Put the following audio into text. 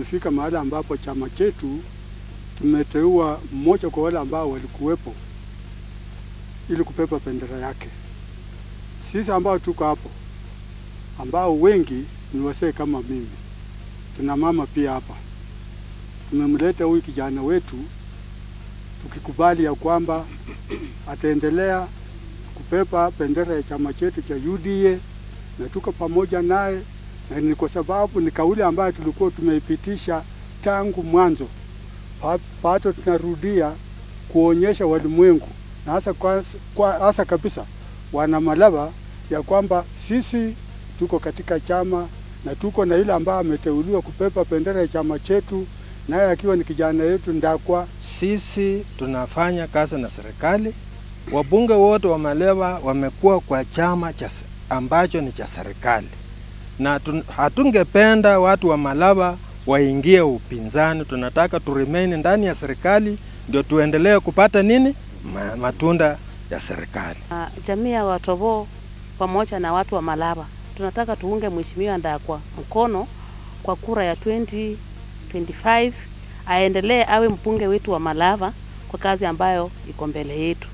tumefika mahali ambapo chama chetu tumeteua mmoja kwa wale ambao walikuwepo ili kupepa bendera yake. Sisi ambao tuko hapo, ambao wengi ni wasee kama mimi, tuna mama pia hapa, tumemleta huyu kijana wetu tukikubali ya kwamba ataendelea kupepa bendera ya chama chetu cha UDA, na tuko pamoja naye, na ni kwa sababu ni kauli ambayo tulikuwa tumeipitisha tangu mwanzo. Pato tunarudia kuonyesha walimwengu, na hasa kabisa wana Malaba, ya kwamba sisi tuko katika chama na tuko na ile ambaye ameteuliwa kupepa bendera ya chama chetu, naye akiwa ni kijana yetu Ndakwa. Sisi tunafanya kazi na serikali. Wabunge wote wa Malaba wamekuwa kwa chama ambacho ni cha serikali, na hatungependa watu wa Malaba waingie upinzani. Tunataka tu remain ndani ya serikali ndio tuendelee kupata nini? Matunda ya serikali. Jamii ya Watobo pamoja na watu wa Malaba tunataka tuunge Mheshimiwa Ndakwa mkono kwa kura ya 2025, aendelee awe mbunge wetu wa Malaba kwa kazi ambayo iko mbele yetu.